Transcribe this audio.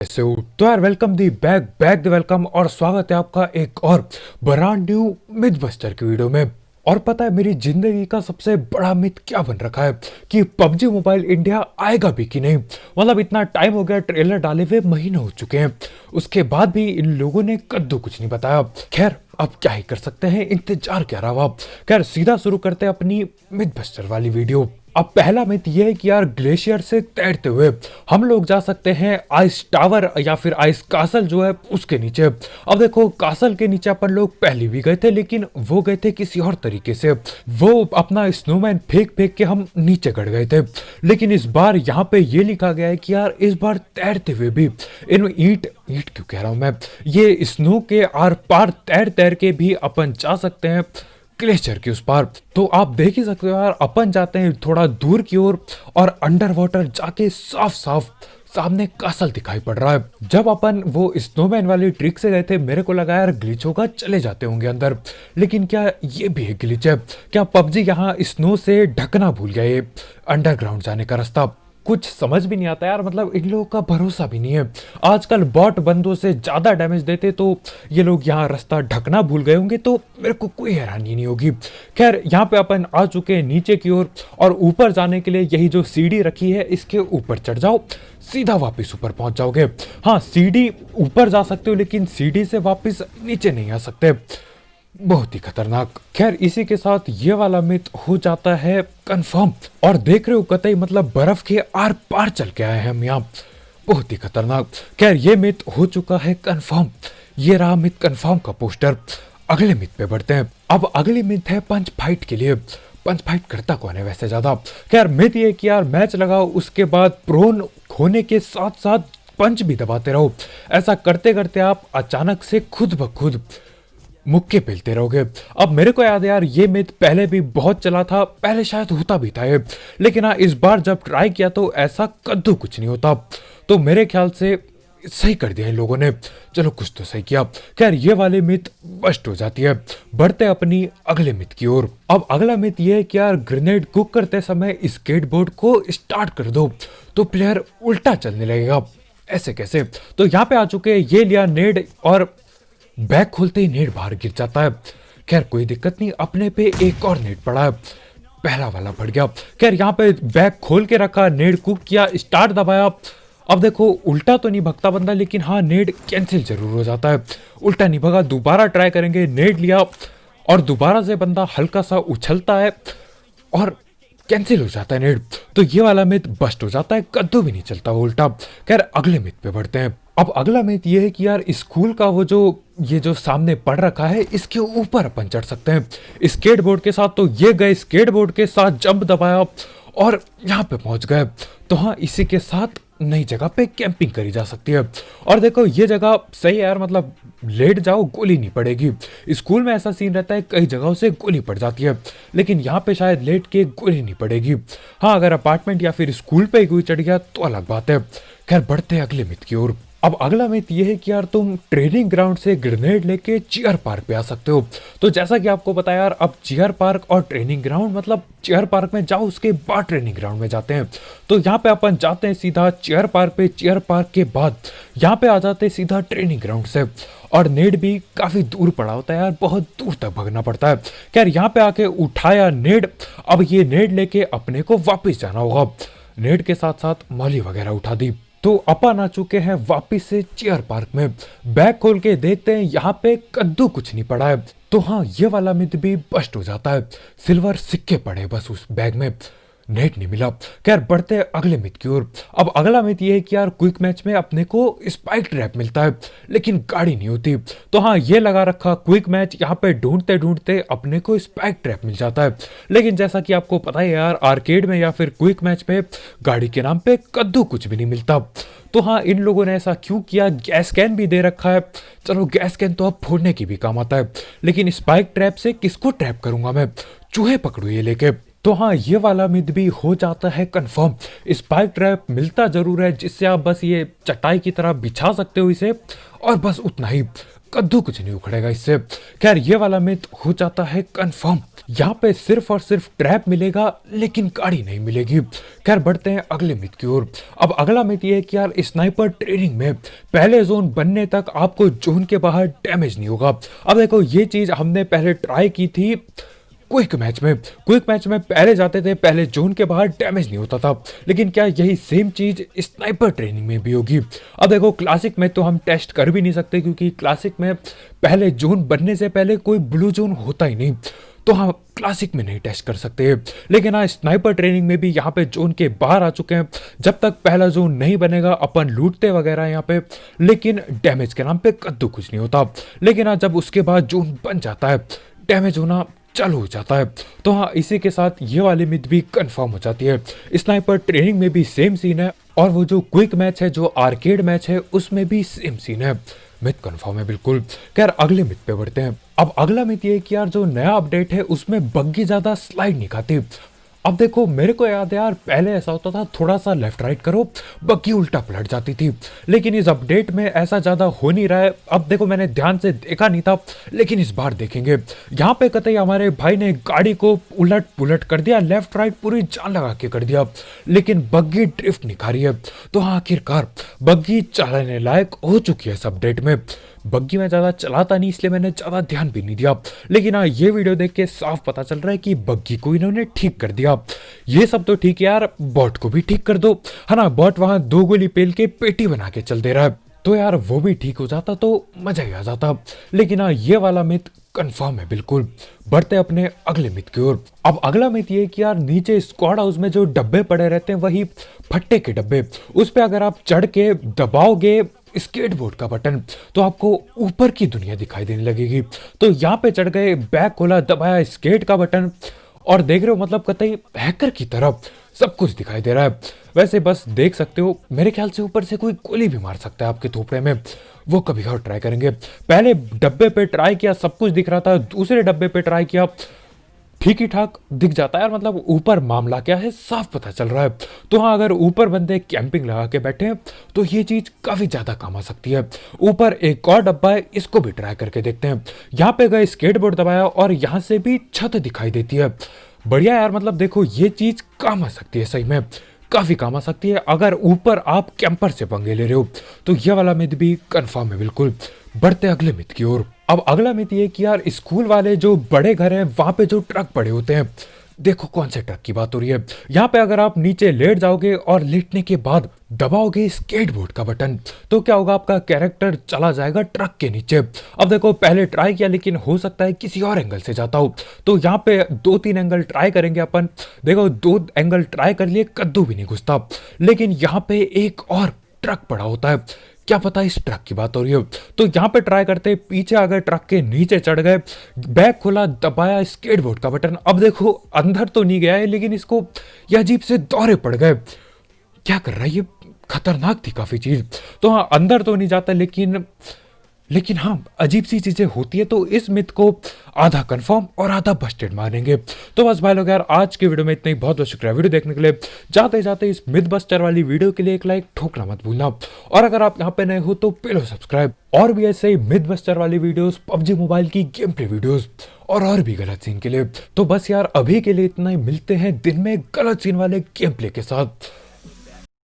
तो यार welcome the back the welcome और स्वागत है आपका एक और ब्रांड न्यू मिथ बस्टर की वीडियो में। और पता है मेरी जिंदगी का सबसे बड़ा मिथ क्या बन रखा है कि पबजी मोबाइल इंडिया आएगा भी कि नहीं। मतलब इतना टाइम हो गया, ट्रेलर डाले हुए महीने हो चुके हैं, उसके बाद भी इन लोगों ने कद्दू कुछ नहीं बताया। खैर अब क्या ही कर सकते हैं, इंतजार क्या रहा। खैर सीधा शुरू करते हैं अपनी मिथ बस्टर वाली वीडियो। अब पहला मिथ ये है कि यार ग्लेशियर से तैरते हुए हम लोग जा सकते हैं आइस टावर या फिर आइस कासल जो है उसके नीचे। अब देखो कासल के नीचे अपन लोग पहले भी गए थे, लेकिन वो गए थे किसी और तरीके से। वो अपना स्नोमैन फेंक फेंक के हम नीचे गड़ गए थे, लेकिन इस बार यहाँ पे ये लिखा गया है कि यार इस बार तैरते हुए भी इन ईंट क्यों कह रहा हूं मैं, ये स्नो के आर पार तैर तैर के भी अपन जा सकते हैं ग्लेशियर के उस पार। तो आप देख ही सकते हो यार, अपन जाते हैं थोड़ा दूर की ओर और अंडर वाटर जाके साफ साफ सामने कासल दिखाई पड़ रहा है। जब अपन वो स्नोमैन वाली ट्रिक से गए थे, मेरे को लगा यार ग्लिच होगा, चले जाते होंगे अंदर, लेकिन क्या ये भी एक ग्लिच है? क्या पबजी यहाँ स्नो से ढकना भूल गया ये अंडरग्राउंड जाने का रास्ता? कुछ समझ भी नहीं आता यार, मतलब इन लोगों का भरोसा भी नहीं है। आजकल बॉट बंदों से ज्यादा डैमेज देते, तो ये लोग यहाँ रास्ता ढकना भूल गए होंगे तो मेरे को कोई हैरानी नहीं होगी। खैर यहाँ पे अपन आ चुके हैं नीचे की ओर और ऊपर जाने के लिए यही जो सीढ़ी रखी है इसके ऊपर चढ़ जाओ, सीधा वापस ऊपर पहुंच जाओगे। हाँ सीढ़ी ऊपर जा सकते हो, लेकिन सीढ़ी से वापस नीचे नहीं आ सकते, बहुत ही खतरनाक। खैर इसी के साथ ये वाला मिथ हो जाता है कंफर्म। और देख रहे हो कतई मतलब बर्फ के आर पार चल के आए हैं हम यहाँ, बहुत ही खतरनाक। खैर ये मिथ हो चुका है कंफर्म, ये रहा मिथ कंफर्म का पोस्टर। अगले मिथ पे बढ़ते हैं। अब अगली मिथ है पंच फाइट के लिए। पंच फाइट करता कौन है वैसे ज्यादा? खैर मिथ ये कि यार मैच लगाओ, उसके बाद प्रोन होने के साथ साथ पंच भी दबाते रहो। ऐसा करते करते आप अचानक से खुद ब खुद मुक्के पेलते रहोगे। अब मेरे को याद है यार, ये मिथ पहले भी बहुत चला था, पहले शायद होता भी था ये, लेकिन हाँ इस बार जब ट्राई किया तो ऐसा कद्दू कुछ नहीं होता। तो मेरे ख्याल से सही कर दिया इन लोगों ने, चलो कुछ तो सही किया। खैर ये वाली मिथ बस्ट हो जाती है। बढ़ते अपनी अगले मिथ की ओर। अब अगला मिथ ये है कि यार ग्रेनेड कुक करते समय स्केटबोर्ड को स्टार्ट कर दो तो प्लेयर उल्टा चलने लगेगा। ऐसे कैसे? तो यहाँ पे आ चुके हैं, ये लिया नेड और बैग खोलते ही नेट बाहर गिर जाता है। खैर कोई दिक्कत नहीं, अपने पे एक और नेट पड़ा है, पहला वाला बढ़ गया। खैर यहाँ पे बैग खोल के रखा, नेट कुक किया, स्टार्ट दबाया। अब देखो उल्टा तो नहीं भगता बंदा, लेकिन हाँ नेट कैंसिल जरूर हो जाता है। उल्टा नहीं भगा, दोबारा ट्राई करेंगे, नेट लिया और दोबारा से बंदा हल्का सा उछलता है और कैंसिल हो जाता है नेट। तो ये वाला मिथ बस्ट हो जाता है, कद्दू भी नहीं चलता वो उल्टा। खैर अगले मिथ पे बढ़ते हैं। अब अगला मिथ ये है कि यार स्कूल का वो जो ये जो सामने पड़ रखा है इसके ऊपर अपन चढ़ सकते हैं स्केटबोर्ड के साथ। तो ये गए स्केटबोर्ड के साथ, जंप दबाया और यहाँ पे पहुंच गए। तो हाँ इसी के साथ नई जगह पे कैंपिंग करी जा सकती है। और देखो ये जगह सही है यार, मतलब लेट जाओ गोली नहीं पड़ेगी। स्कूल में ऐसा सीन रहता है, कई जगहों से गोली पड़ जाती है, लेकिन यहाँ पे शायद लेट के गोली नहीं पड़ेगी। हाँ अगर अपार्टमेंट या फिर स्कूल पे कोई चढ़ गया तो अलग बात है। खैर बढ़ते हैं अगले मिथ की ओर। अब अगला मिथ ये है कि यार तुम ट्रेनिंग ग्राउंड से ग्रेनेड लेके चियर पार्क पे आ सकते हो। तो जैसा कि आपको पता है यार, अब चियर पार्क और ट्रेनिंग ग्राउंड, मतलब चियर पार्क में जाओ उसके बाद ट्रेनिंग ग्राउंड में जाते हैं। तो यहाँ पे अपन जाते हैं सीधा चियर पार्क पे, चियर पार्क के बाद यहाँ पे आ जाते हैं सीधा ट्रेनिंग ग्राउंड से। और नेड भी काफी दूर पड़ा होता है यार, बहुत दूर तक भागना पड़ता है। खैर यहाँ पे आके उठाया नेड, अब ये नेड लेके अपने को वापिस जाना होगा। नेड के साथ साथ मौली वगैरह उठा दी। तो अपन आ चुके हैं वापिस से चियर पार्क में। बैग खोल के देखते हैं यहाँ पे कद्दू कुछ नहीं पड़ा है। तो हाँ ये वाला मिथ भी बस्ट हो जाता है, सिल्वर सिक्के पड़े बस उस बैग में, नेट नहीं मिला। खैर बढ़ते हैं अगले मिथ की ओर। अब अगला मिथ ये है कि यार क्विक मैच में अपने को स्पाइक ट्रैप मिलता है, लेकिन गाड़ी नहीं होती। तो हाँ ये लगा रखा क्विक मैच, यहाँ पे ढूंढते ढूंढते अपने को स्पाइक ट्रैप मिल जाता है। लेकिन जैसा कि आपको पता है यार, आर्केड में या फिर क्विक मैच पे गाड़ी के नाम पे कद्दू कुछ भी नहीं मिलता। तो हाँ इन लोगों ने ऐसा क्यों किया? गैस कैन भी दे रखा है, चलो गैस कैन तो अब फोड़ने की भी काम आता है, लेकिन स्पाइक ट्रैप से किसको ट्रैप करूंगा मैं? चूहे पकड़ू ये लेके। तो हाँ ये वाला मिथ भी हो जाता है कंफर्म। स्पाइक ट्रैप मिलता जरूर है, जिससे आप बस ये चटाई की तरह बिछा सकते हो इसे, और बस उतना ही। कद्दू कुछ नहीं उखड़ेगा इससे। खैर ये वाला मिथ हो जाता है कंफर्म। यहाँ पे सिर्फ और सिर्फ ट्रैप मिलेगा लेकिन गाड़ी नहीं मिलेगी। खैर बढ़ते हैं अगले मिथ की ओर। अब अगला मिथ ये है कि यार स्नाइपर ट्रेनिंग में पहले जोन बनने तक आपको जोन के बाहर डैमेज नहीं होगा। अब देखो ये चीज हमने पहले ट्राई की थी क्विक मैच में पहले जाते थे, पहले जोन के बाहर डैमेज नहीं होता था, लेकिन क्या यही सेम चीज स्नाइपर ट्रेनिंग में भी होगी? अब देखो क्लासिक में तो हम टेस्ट कर भी नहीं सकते क्योंकि क्लासिक में पहले जोन बनने से पहले कोई ब्लू जोन होता ही नहीं, तो हम क्लासिक में नहीं टेस्ट कर सकते। लेकिन हाँ स्नाइपर ट्रेनिंग में भी यहाँ पे जोन के बाहर आ चुके हैं। जब तक पहला जोन नहीं बनेगा अपन लूटते वगैरह यहाँ पे, लेकिन डैमेज के नाम पे कद्दू कुछ नहीं होता। लेकिन हाँ जब उसके बाद जोन बन जाता है डैमेज होना चालू हो जाता है। तो हाँ इसी के साथ ये वाली मिथ भी कंफर्म हो जाती है। स्नाइपर ट्रेनिंग में भी सेम सीन है और वो जो क्विक मैच है, जो आर्केड मैच है, उसमें भी सेम सीन है। मिथ कंफर्म है बिल्कुल। खैर अगले मिथ पे बढ़ते हैं। अब अगला मिथ ये है कि यार जो नया अपडेट है उसमें बग्गी ज्यादा स्लाइड नहीं खाती। अब देखो मेरे को याद है यार पहले ऐसा होता था थोड़ा सा लेफ्ट राइट करो बग्गी उल्टा पलट जाती थी, लेकिन इस अपडेट में ऐसा ज्यादा हो नहीं रहा है। अब देखो मैंने ध्यान से देखा नहीं था लेकिन इस बार देखेंगे। यहाँ पे कतई हमारे भाई ने गाड़ी को उलट पुलट कर दिया, लेफ्ट राइट पूरी जान लगा के कर दिया, लेकिन बग्गी ड्रिफ्ट नहीं खा रही है। तो हाँ आखिरकार बग्गी चलाने लायक हो चुकी है इस अपडेट में। बग्गी में ज़्यादा चलाता नहीं इसलिए मैंने ज़्यादा ध्यान भी नहीं दिया, लेकिन हाँ ये वीडियो देख के साफ पता चल रहा है कि बग्गी को इन्होंने ठीक कर दिया। ये सब तो ठीक है यार, बॉट को भी ठीक कर दो, है ना। बॉट वहां 2 गोली पेल के पेटी बना के चल दे रहा है, तो यार वो भी ठीक हो जाता तो मजा ही आ जाता। लेकिन हाँ ये वाला मिथ कंफर्म है बिल्कुल। बढ़ते अपने अगले मिथ की ओर। अब अगला मिथ ये है कि यार नीचे स्क्वाड हाउस में जो डब्बे पड़े रहते हैं वही फट्टे के डब्बे, उस पे अगर आप चढ़ के दबाओगे स्केटबोर्ड का बटन तो आपको ऊपर की दुनिया दिखाई देने लगेगी। तो यहाँ पे चढ़ गए, बैक खोला, दबाया स्केट का बटन और देख रहे हो मतलब कतई हैकर की तरफ सब कुछ दिखाई दे रहा है। वैसे बस देख सकते हो, मेरे ख्याल से ऊपर से कोई गोली भी मार सकता है आपके थोपड़े में। वो कभी और ट्राई करेंगे। पहले डब्बे पे ट्राई किया सब कुछ दिख रहा था, दूसरे डब्बे पे ट्राई किया ठीक ही ठाक दिख जाता है यार। मतलब ऊपर मामला क्या है साफ पता चल रहा है। तो हाँ अगर ऊपर बंदे कैंपिंग लगा के बैठे हैं तो ये चीज काफी ज्यादा काम आ सकती है। ऊपर एक और डब्बा है, इसको भी ट्राई करके देखते हैं। यहाँ पे गए स्केटबोर्ड दबाया और यहाँ से भी छत दिखाई देती है। बढ़िया यार, मतलब देखो ये चीज काम आ सकती है, सही में काफी काम आ सकती है। अगर ऊपर आप कैंपर से पंगे ले रहे हो तो ये वाला मिथ भी कंफर्म है बिल्कुल। बढ़ते अगले मिथ की ओर। अब अगला मिथ ये कि यार स्कूल वाले जो बड़े घर हैं वहां पे जो ट्रक पड़े होते हैं, देखो कौन से ट्रक की बात हो रही है। यहाँ पे अगर आप नीचे लेट जाओगे और लेटने के बाद दबाओगे स्केटबोर्ड का बटन तो क्या होगा, आपका कैरेक्टर चला जाएगा ट्रक के नीचे। अब देखो पहले ट्राई किया लेकिन हो सकता है किसी और एंगल से जाता हो, तो यहाँ पे 2-3 एंगल ट्राई करेंगे अपन। देखो 2 एंगल ट्राई कर लिए, कद्दू भी नहीं घुसता, लेकिन यहाँ पे एक और ट्रक पड़ा होता है। क्या पता इस ट्रक की बात हो रही हो। तो यहाँ पे ट्राई करते, पीछे आ गए, ट्रक के नीचे चढ़ गए, बैग खोला, दबाया स्केटबोर्ड का बटन। अब देखो अंदर तो नहीं गया है लेकिन इसको ये अजीब से दौरे पड़ गए। क्या कर रहा है ये, खतरनाक थी काफी चीज। तो हाँ अंदर तो नहीं जाता लेकिन हाँ अजीब सी चीजें होती है। तो इस मिथ को आधा कंफर्म और आधा बस्टेड मानेंगे। तो बस भाई लोग यार आज के वीडियो में इतना ही। बहुत बहुत शुक्रिया वीडियो देखने के लिए। जाते जाते इस मिथ बस्टर वाली वीडियो के लिए एक लाइक ठोकना मत भूलना, और अगर आप यहाँ पे नए हो तो पहले सब्सक्राइब। और भी ऐसे ही मिथ बस्टर वाली वीडियोस, पबजी मोबाइल की गेम प्ले वीडियोस और भी गलत सीन के लिए। तो बस यार अभी के लिए इतना ही, मिलते हैं दिन में गलत सीन वाले गेम प्ले के साथ।